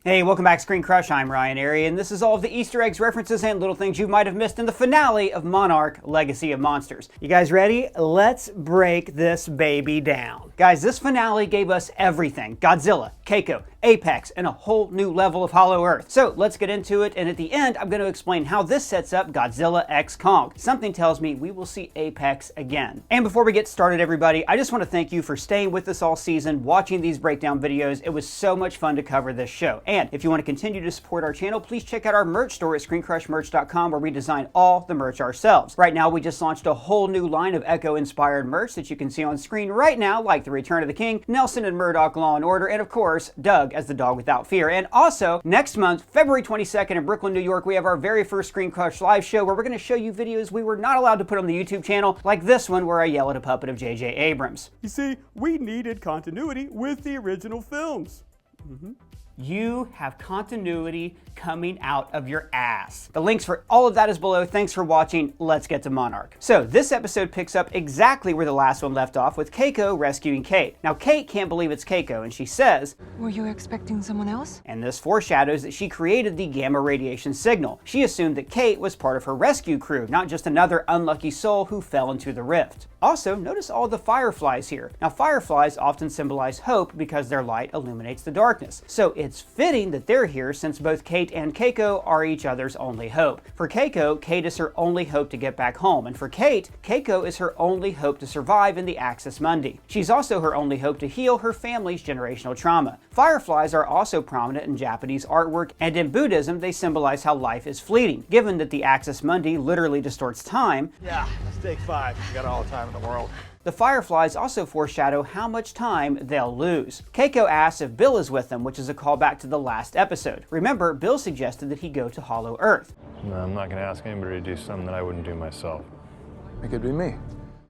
Hey, welcome back to ScreenCrush. I'm Ryan Harriet, and this is all of the Easter eggs, references, and little things you might have missed in the finale of Monarch: Legacy of Monsters. You guys ready? Let's break this baby down. Guys, this finale gave us everything. Godzilla, Keiko, Apex, and a whole new level of Hollow Earth. So let's get into it, and at the end, I'm going to explain how this sets up Godzilla x Kong. Something tells me we will see Apex again. And before we get started, everybody, I just want to thank you for staying with us all season, watching these breakdown videos. It was so much fun to cover this show. And if you want to continue to support our channel, please check out our merch store at ScreenCrushMerch.com, where we design all the merch ourselves. Right now, we just launched a whole new line of Echo-inspired merch that you can see on screen right now, like the Return of the King, Nelson and Murdoch Law and Order, and of course, Doug as the dog without fear. And also, next month, February 22nd in Brooklyn, New York, we have our very first ScreenCrush live show where we're going to show you videos we were not allowed to put on the YouTube channel, like this one where I yell at a puppet of J.J. Abrams. You see, we needed continuity with the original films. You have continuity coming out of your ass. The links for all of that is below. Thanks for watching. Let's get to Monarch. So this episode picks up exactly where the last one left off, with Keiko rescuing Kate. Now Kate can't believe it's Keiko, and she says, "Were you expecting someone else?" And this foreshadows that she created the gamma radiation signal. She assumed that Kate was part of her rescue crew, not just another unlucky soul who fell into the rift. Also, notice all the fireflies here. Now fireflies often symbolize hope because their light illuminates the darkness. So it's fitting that they're here, since both Kate and Keiko are each other's only hope. For Keiko, Kate is her only hope to get back home, and for Kate, Keiko is her only hope to survive in the Axis Mundi. She's also her only hope to heal her family's generational trauma. Fireflies are also prominent in Japanese artwork, and in Buddhism they symbolize how life is fleeting. Given that the Axis Mundi literally distorts time, yeah, let's take 5. You got all the time in the world. The fireflies also foreshadow how much time they'll lose. Keiko asks if Bill is with them, which is a callback to the last episode. Remember, Bill suggested that he go to Hollow Earth. No, I'm not going to ask anybody to do something that I wouldn't do myself. It could be me.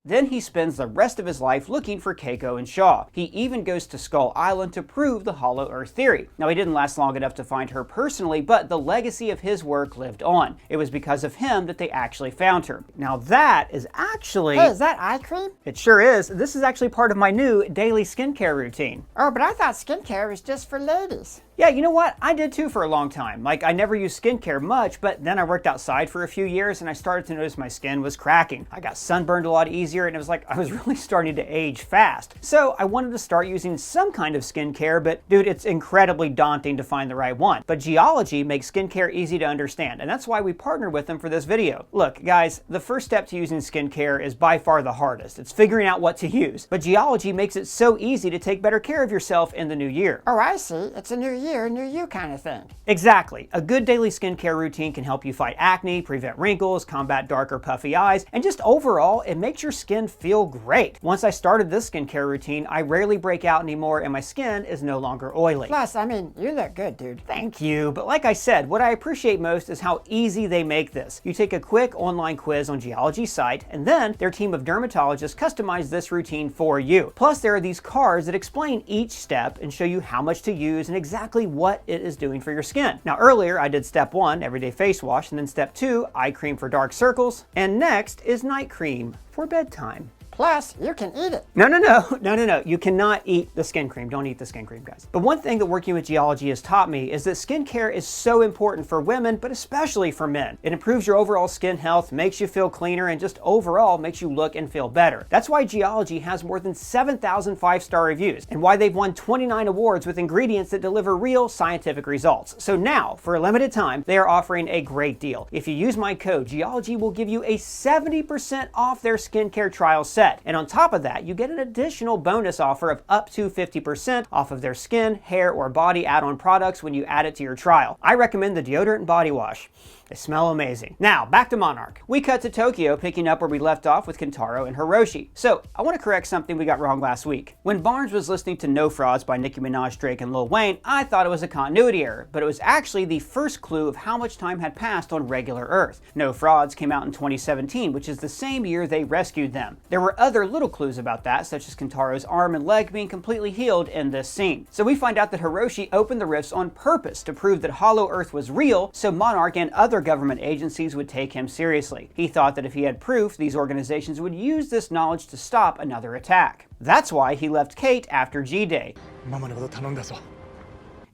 Then he spends the rest of his life looking for Keiko and Shaw. He even goes to Skull Island to prove the Hollow Earth theory. Now, he didn't last long enough to find her personally, but the legacy of his work lived on. It was because of him that they actually found her. Now that is actually... Hey, is that eye cream? It sure is. This is actually part of my new daily skincare routine. Oh, but I thought skincare was just for ladies. Yeah, you know what? I did too for a long time. Like, I never used skincare much, but then I worked outside for a few years and I started to notice my skin was cracking. I got sunburned a lot easier, and it was like I was really starting to age fast. So I wanted to start using some kind of skincare, but dude, it's incredibly daunting to find the right one. But Geology makes skincare easy to understand, and that's why we partnered with them for this video. Look, guys, the first step to using skincare is by far the hardest. It's figuring out what to use. But Geology makes it so easy to take better care of yourself in the new year. Oh, I see. It's a new year, new you kind of thing. Exactly. A good daily skincare routine can help you fight acne, prevent wrinkles, combat dark or puffy eyes, and just overall, it makes your skin feel great. Once I started this skincare routine, I rarely break out anymore and my skin is no longer oily. Plus, I mean, you look good, dude. Thank you. But like I said, what I appreciate most is how easy they make this. You take a quick online quiz on Geology's site, and then their team of dermatologists customize this routine for you. Plus, there are these cards that explain each step and show you how much to use and exactly what it is doing for your skin. Now earlier I did step 1, everyday face wash, and then step 2, eye cream for dark circles, and next is night cream for bedtime. Plus, you can eat it. No. You cannot eat the skin cream. Don't eat the skin cream, guys. But one thing that working with Geology has taught me is that skincare is so important for women, but especially for men. It improves your overall skin health, makes you feel cleaner, and just overall makes you look and feel better. That's why Geology has more than 7,000 5-star reviews, and why they've won 29 awards with ingredients that deliver real scientific results. So now, for a limited time, they are offering a great deal. If you use my code, Geology will give you a 70% off their skincare trial set. And on top of that, you get an additional bonus offer of up to 50% off of their skin, hair, or body add-on products when you add it to your trial. I recommend the deodorant and body wash. They smell amazing. Now, back to Monarch. We cut to Tokyo, picking up where we left off with Kentaro and Hiroshi. So, I want to correct something we got wrong last week. When Barnes was listening to No Frauds by Nicki Minaj, Drake, and Lil Wayne, I thought it was a continuity error, but it was actually the first clue of how much time had passed on regular Earth. No Frauds came out in 2017, which is the same year they rescued them. There were other little clues about that, such as Kentaro's arm and leg being completely healed in this scene. So we find out that Hiroshi opened the rifts on purpose to prove that Hollow Earth was real, so Monarch and other government agencies would take him seriously. He thought that if he had proof, these organizations would use this knowledge to stop another attack. That's why he left Kate after G-Day.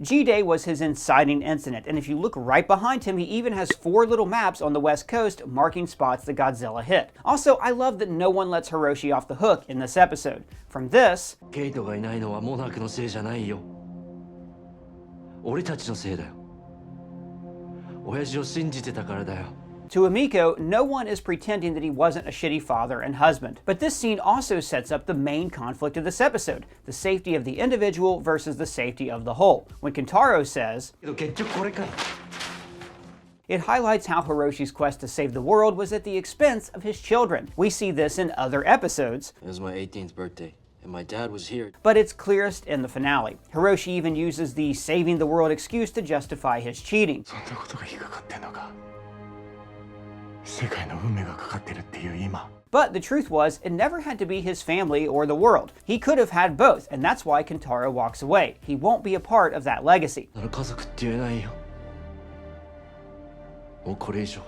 G-Day was his inciting incident, and if you look right behind him, he even has 4 little maps on the west coast marking spots that Godzilla hit. Also, I love that no one lets Hiroshi off the hook in this episode. From this, ケイトがいないのはモナークのせいじゃないよ。俺たちのせいだよ。親父を信じてたからだよ。 to Emiko, no one is pretending that he wasn't a shitty father and husband. But this scene also sets up the main conflict of this episode, the safety of the individual versus the safety of the whole. When Kentaro says, けど結局これかい。 it highlights how Hiroshi's quest to save the world was at the expense of his children. We see this in other episodes. It was my 18th birthday, and my dad was here. But it's clearest in the finale. Hiroshi even uses the saving the world excuse to justify his cheating. そんなことが引っかかってんのか。世界の運命がかかってるっていう今。 But the truth was, it never had to be his family or the world. He could have had both, and that's why Kentaro walks away. He won't be a part of that legacy. なら家族って言えないよ。もうこれ以上は。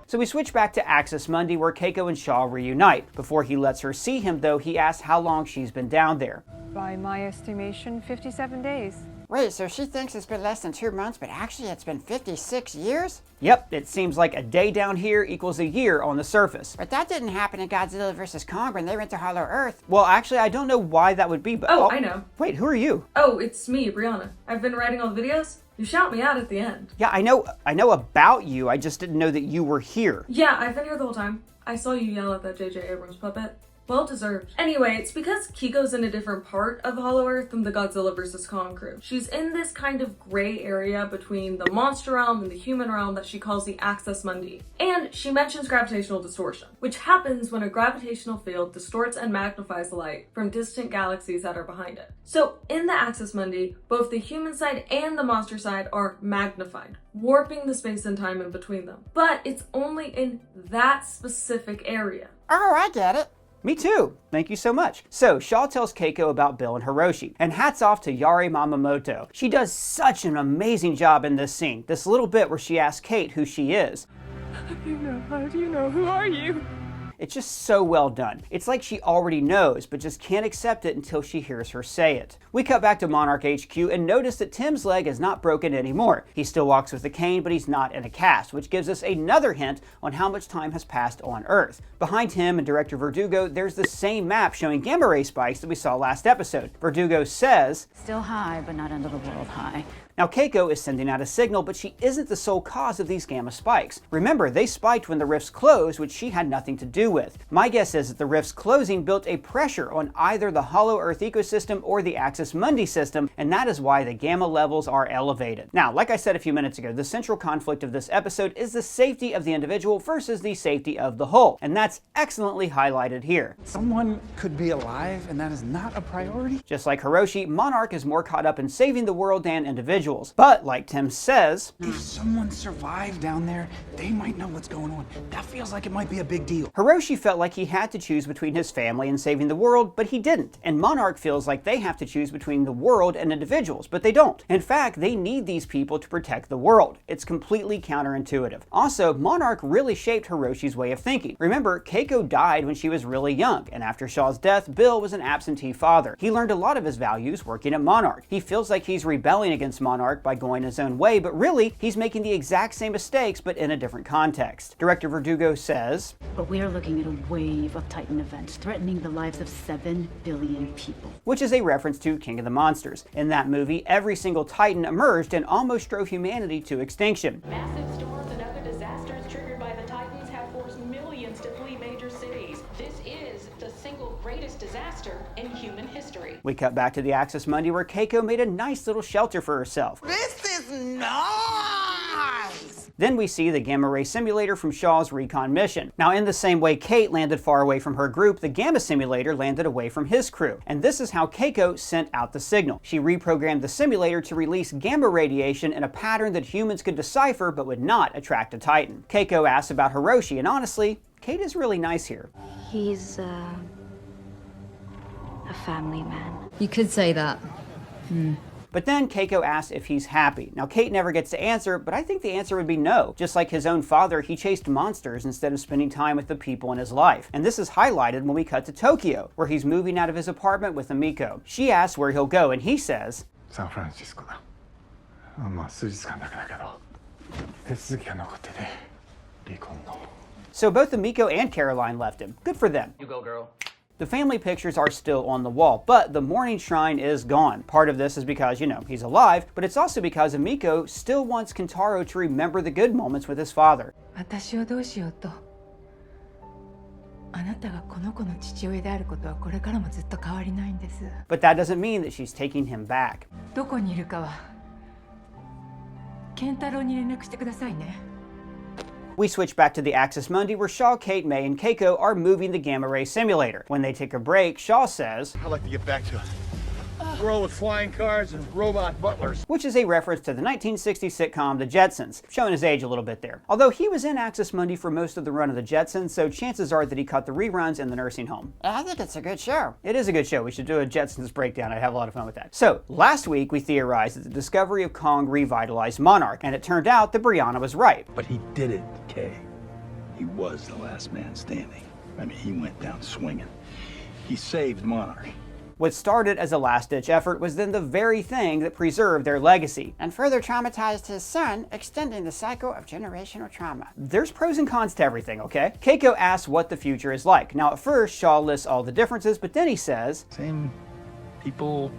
So we switch back to Axis Mundi, where Keiko and Shaw reunite. Before he lets her see him, though, he asks how long she's been down there. By my estimation, 57 days. Wait, so she thinks it's been less than 2 months, but actually it's been 56 years? Yep, it seems like a day down here equals a year on the surface. But that didn't happen in Godzilla vs. Kong when they went to Hollow Earth. Well, actually, I don't know why that would be, but... Oh, I know. Wait, who are you? Oh, it's me, Brianna. I've been writing all the videos. You shout me out at the end. Yeah, I know about you, I just didn't know that you were here. Yeah, I've been here the whole time. I saw you yell at that J.J. Abrams puppet. Well deserved. Anyway, it's because Kiko's in a different part of Hollow Earth than the Godzilla vs. Kong crew. She's in this kind of gray area between the monster realm and the human realm that she calls the Axis Mundi. And she mentions gravitational distortion, which happens when a gravitational field distorts and magnifies light from distant galaxies that are behind it. So in the Axis Mundi, both the human side and the monster side are magnified, warping the space and time in between them. But it's only in that specific area. Oh, I get it. Me too. Thank you so much. So, Shaw tells Keiko about Bill and Hiroshi, and hats off to Yari Mamamoto. She does such an amazing job in this scene, this little bit where she asks Kate who she is. How do you know? Who are you? It's just so well done. It's like she already knows, but just can't accept it until she hears her say it. We cut back to Monarch HQ and notice that Tim's leg is not broken anymore. He still walks with a cane, but he's not in a cast, which gives us another hint on how much time has passed on Earth. Behind him and Director Verdugo, there's the same map showing gamma ray spikes that we saw last episode. Verdugo says, "Still high, but not under the world high." Now Keiko is sending out a signal, but she isn't the sole cause of these gamma spikes. Remember, they spiked when the rifts closed, which she had nothing to do with. My guess is that the rifts closing built a pressure on either the Hollow Earth ecosystem or the Axis Mundi system, and that is why the gamma levels are elevated. Now, like I said a few minutes ago, the central conflict of this episode is the safety of the individual versus the safety of the whole, and that's excellently highlighted here. Someone could be alive, and that is not a priority? Just like Hiroshi, Monarch is more caught up in saving the world than individuals. But, like Tim says, if someone survived down there, they might know what's going on. That feels like it might be a big deal. Hiroshi felt like he had to choose between his family and saving the world, but he didn't. And Monarch feels like they have to choose between the world and individuals, but they don't. In fact, they need these people to protect the world. It's completely counterintuitive. Also, Monarch really shaped Hiroshi's way of thinking. Remember, Keiko died when she was really young, and after Shaw's death, Bill was an absentee father. He learned a lot of his values working at Monarch. He feels like he's rebelling against Monarch by going his own way, but really, he's making the exact same mistakes, but in a different context. Director Verdugo says, But we are looking at a wave of Titan events threatening the lives of 7 billion people. Which is a reference to King of the Monsters. In that movie, every single Titan emerged and almost drove humanity to extinction. Massive storms and other disasters triggered by the Titans have forced millions to flee major cities. This is the single greatest disaster in human history. We cut back to the Axis Mundi where Keiko made a nice little shelter for herself. This is nice! Then we see the gamma ray simulator from Shaw's recon mission. Now, in the same way Kate landed far away from her group, the gamma simulator landed away from his crew. And this is how Keiko sent out the signal. She reprogrammed the simulator to release gamma radiation in a pattern that humans could decipher but would not attract a Titan. Keiko asks about Hiroshi, and honestly, Kate is really nice here. He's a family man. You could say that. But then Keiko asks if he's happy. Now Kate never gets to answer, but I think the answer would be no. Just like his own father, he chased monsters instead of spending time with the people in his life. And this is highlighted when we cut to Tokyo, where he's moving out of his apartment with Emiko. She asks where he'll go, and he says, San Francisco. まあ数日間だけだけど手続きが残ってて離婚の。So both Emiko and Caroline left him. Good for them. You go, girl. The family pictures are still on the wall, but the mourning shrine is gone. Part of this is because, you know, he's alive, but it's also because Emiko still wants Kentaro to remember the good moments with his father. 私をどうしようと。あなたがこの子の父親であることはこれからもずっと変わりないんです。But that doesn't mean that she's taking him back. どこにいるかは、ケンタロウに連絡してくださいね。We switch back to the Axis Mundi where Shaw, Kate, May, and Keiko are moving the gamma ray simulator. When they take a break, Shaw says, I'd like to get back to a world with flying cars and robot butlers. Which is a reference to the 1960s sitcom The Jetsons, showing his age a little bit there. Although he was in Axis Mundi for most of the run of The Jetsons, so chances are that he caught the reruns in the nursing home. I think it's a good show. It is a good show. We should do a Jetsons breakdown. I'd have a lot of fun with that. So, last week we theorized that the discovery of Kong revitalized Monarch, and it turned out that Brianna was right. But he did it, Kay. He was the last man standing. I mean, he went down swinging. He saved Monarch. What started as a last-ditch effort was then the very thing that preserved their legacy. And further traumatized his son, extending the cycle of generational trauma. There's pros and cons to everything, okay? Keiko asks what the future is like. Now at first, Shaw lists all the differences, but then he says, Same people,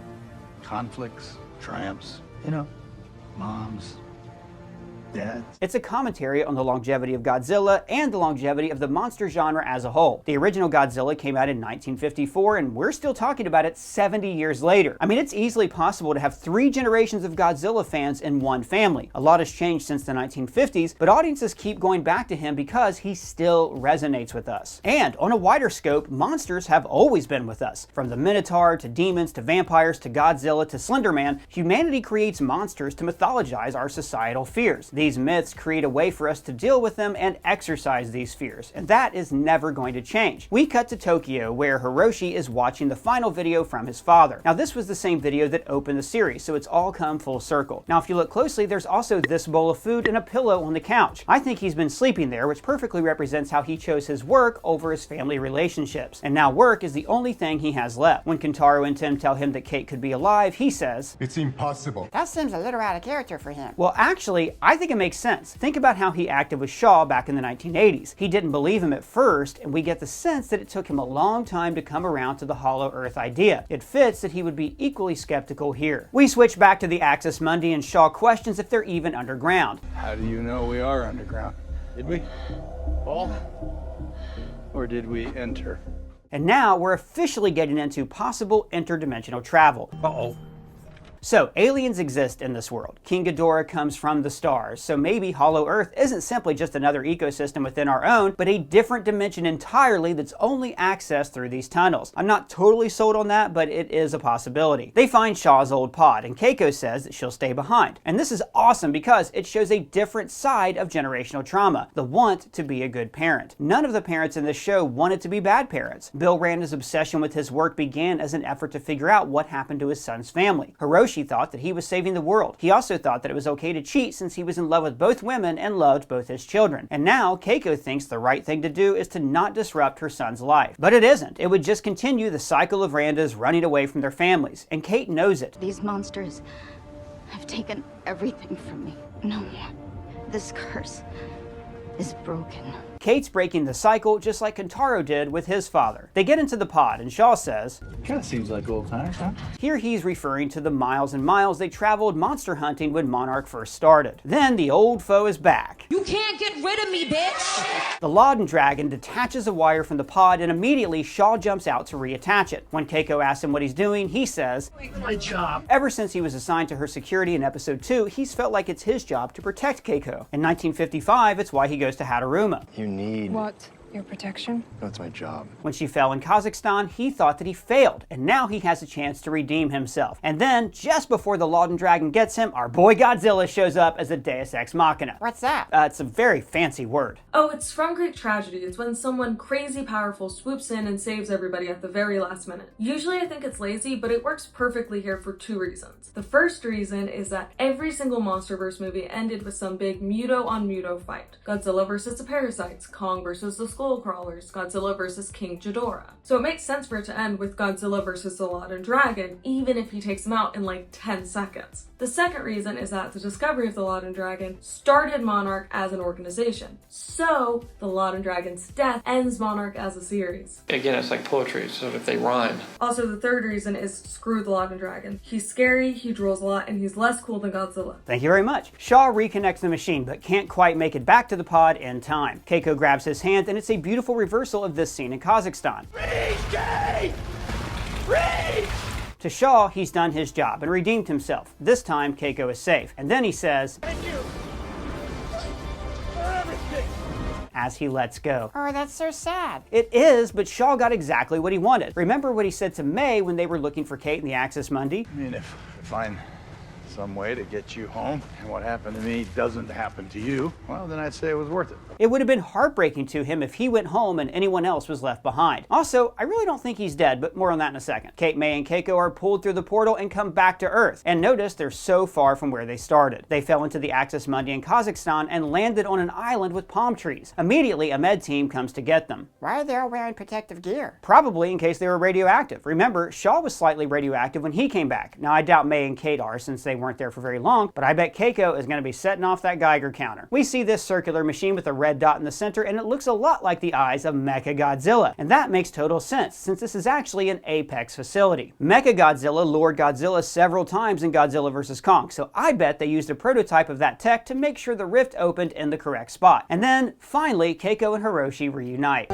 conflicts, triumphs, you know, moms, dads. It's a commentary on the longevity of Godzilla and the longevity of the monster genre as a whole. The original Godzilla came out in 1954, and we're still talking about it 70 years later. I mean, it's easily possible to have 3 generations of Godzilla fans in one family. A lot has changed since the 1950s, but audiences keep going back to him because he still resonates with us. And on a wider scope, monsters have always been with us. From the Minotaur, to demons, to vampires, to Godzilla, to Slender Man, humanity creates monsters to mythologize our societal fears. These myths create a way for us to deal with them and exercise these fears, and that is never going to change. We cut to Tokyo, where Hiroshi is watching the final video from his father. Now this was the same video that opened the series, so it's all come full circle. Now if you look closely, there's also this bowl of food and a pillow on the couch. I think he's been sleeping there, which perfectly represents how he chose his work over his family relationships. And now work is the only thing he has left. When Kentaro and Tim tell him that Kate could be alive, he says, It's impossible. That seems a little out of character for him. Well, actually, I think it makes sense. Think about how he acted with Shaw back in the 1980s. He didn't believe him at first, and we get the sense that it took him a long time to come around to the Hollow Earth idea. It fits that he would be equally skeptical here. We switch back to the Axis Mundi, and Shaw questions if they're even underground. How do you know we are underground? Did we fall? Or did we enter? And now we're officially getting into possible interdimensional travel. Uh-oh. So, aliens exist in this world. King Ghidorah comes from the stars, so maybe Hollow Earth isn't simply just another ecosystem within our own, but a different dimension entirely that's only accessed through these tunnels. I'm not totally sold on that, but it is a possibility. They find Shaw's old pod, and Keiko says that she'll stay behind. And this is awesome because it shows a different side of generational trauma, the want to be a good parent. None of the parents in this show wanted to be bad parents. Bill Randa's obsession with his work began as an effort to figure out what happened to his son's family. Hiroshi thought that he was saving the world. He also thought that it was okay to cheat since he was in love with both women and loved both his children. And now Keiko thinks the right thing to do is to not disrupt her son's life. But it isn't. It would just continue the cycle of Randas running away from their families. And Kate knows it. These monsters have taken everything from me. No more. This curse is broken. Kate's breaking the cycle just like Kentaro did with his father. They get into the pod and Shaw says, Kinda seems like old times, huh? Here he's referring to the miles and miles they traveled monster hunting when Monarch first started. Then the old foe is back. You can't get rid of me, bitch! The Loudon Dragon detaches a wire from the pod and immediately Shaw jumps out to reattach it. When Keiko asks him what he's doing, he says, My job. Ever since he was assigned to her security in episode 2, he's felt like it's his job to protect Keiko. In 1955, it's why he goes to Hadaruma. What? Your protection? That's my job. When she fell in Kazakhstan, he thought that he failed, and now he has a chance to redeem himself. And then, just before the Loudon Dragon gets him, our boy Godzilla shows up as a Deus Ex Machina. What's that? It's a very fancy word. Oh, it's from Greek tragedy. It's when someone crazy powerful swoops in and saves everybody at the very last minute. Usually I think it's lazy, but it works perfectly here for 2 reasons. The first reason is that every single MonsterVerse movie ended with some big Muto on Muto fight. Godzilla versus the parasites, Kong versus the Skull skull crawlers, Godzilla vs. King Ghidorah. So it makes sense for it to end with Godzilla vs. the Loudon Dragon, even if he takes him out in like 10 seconds. The second reason is that the discovery of the Loudon Dragon started Monarch as an organization. So the Loudon Dragon's death ends Monarch as a series. Again, it's like poetry, so if they rhyme. Also, the third reason is screw the Loudon Dragon. He's scary, he drools a lot, and he's less cool than Godzilla. Thank you very much. Shaw reconnects the machine, but can't quite make it back to the pod in time. Keiko grabs his hand, and it's a beautiful reversal of this scene in Kazakhstan. To Shaw, he's done his job and redeemed himself. This time, Keiko is safe. And then he says, "Thank you for everything," as he lets go. Oh, that's so sad. It is, but Shaw got exactly what he wanted. Remember what he said to May when they were looking for Kate in the Axis Mundi? I mean, if I'm some way to get you home, and what happened to me doesn't happen to you, well, then I'd say it was worth it. It would have been heartbreaking to him if he went home and anyone else was left behind. Also, I really don't think he's dead, but more on that in a second. Kate, May, and Keiko are pulled through the portal and come back to Earth. And notice they're so far from where they started. They fell into the Axis Mundi in Kazakhstan and landed on an island with palm trees. Immediately, a med team comes to get them. Why are they all wearing protective gear? Probably in case they were radioactive. Remember, Shaw was slightly radioactive when he came back. Now, I doubt May and Kate are since they weren't there for very long, but I bet Keiko is going to be setting off that Geiger counter. We see this circular machine with a red dot in the center, and it looks a lot like the eyes of Mechagodzilla. And that makes total sense, since this is actually an Apex facility. Mechagodzilla lured Godzilla several times in Godzilla vs. Kong, so I bet they used a prototype of that tech to make sure the rift opened in the correct spot. And then, finally, Keiko and Hiroshi reunite.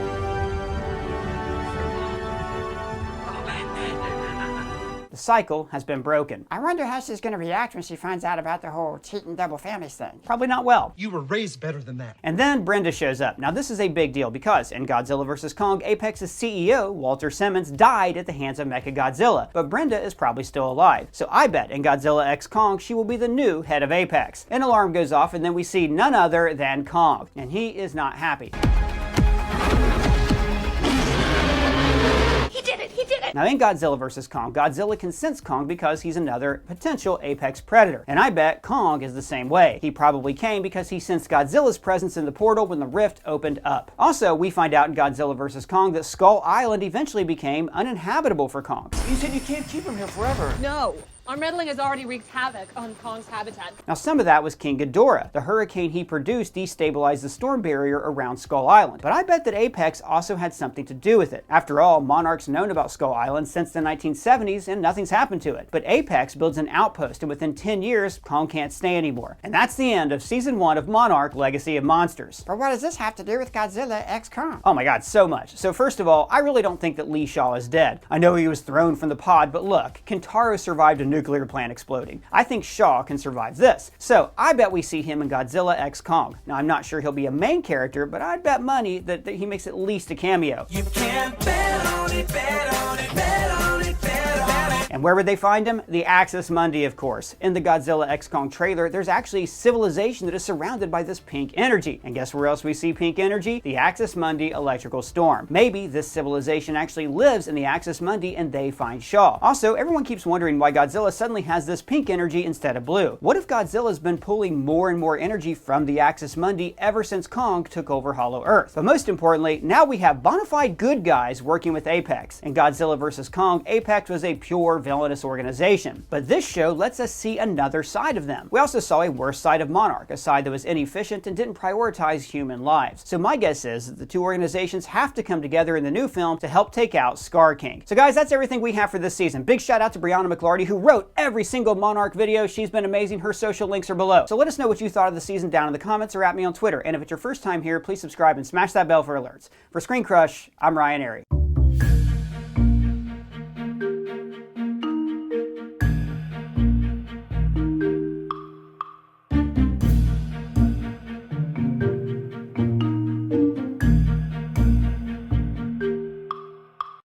The cycle has been broken. I wonder how she's going to react when she finds out about the whole cheating double families thing. Probably not well. You were raised better than that. And then Brenda shows up. Now this is a big deal because in Godzilla vs. Kong, Apex's CEO, Walter Simmons, died at the hands of Mechagodzilla, but Brenda is probably still alive. So I bet in Godzilla x Kong, she will be the new head of Apex. An alarm goes off and then we see none other than Kong. And he is not happy. Now in Godzilla vs. Kong, Godzilla can sense Kong because he's another potential apex predator. And I bet Kong is the same way. He probably came because he sensed Godzilla's presence in the portal when the rift opened up. Also, we find out in Godzilla vs. Kong that Skull Island eventually became uninhabitable for Kong. You said you can't keep him here forever. No. Our meddling has already wreaked havoc on Kong's habitat. Now some of that was King Ghidorah. The hurricane he produced destabilized the storm barrier around Skull Island. But I bet that Apex also had something to do with it. After all, Monarch's known about Skull Island since the 1970s and nothing's happened to it. But Apex builds an outpost and within 10 years, Kong can't stay anymore. And that's the end of Season 1 of Monarch: Legacy of Monsters. But what does this have to do with Godzilla x Kong? Oh my god, so much. So first of all, I really don't think that Lee Shaw is dead. I know he was thrown from the pod, but look, Kintaro survived a nuclear plant exploding. I think Shaw can survive this. So I bet we see him in Godzilla x Kong. Now I'm not sure he'll be a main character, but I'd bet money that he makes at least a cameo. You can't bet on it, bet on it, bet on it, bet on it. And where would they find him? The Axis Mundi, of course. In the Godzilla x Kong trailer, there's actually a civilization that is surrounded by this pink energy. And guess where else we see pink energy? The Axis Mundi electrical storm. Maybe this civilization actually lives in the Axis Mundi and they find Shaw. Also, everyone keeps wondering why Godzilla suddenly has this pink energy instead of blue. What if Godzilla's been pulling more and more energy from the Axis Mundi ever since Kong took over Hollow Earth? But most importantly, now we have bona fide good guys working with Apex. In Godzilla vs. Kong, Apex was a pure villainous organization. But this show lets us see another side of them. We also saw a worse side of Monarch, a side that was inefficient and didn't prioritize human lives. So my guess is that the two organizations have to come together in the new film to help take out Scar King. So guys, that's everything we have for this season. Big shout out to Brianna McLarty, who wrote every single Monarch video. She's been amazing. Her social links are below. So let us know what you thought of the season down in the comments or at me on Twitter. And if it's your first time here, please subscribe and smash that bell for alerts. For ScreenCrush, I'm Ryan Airy.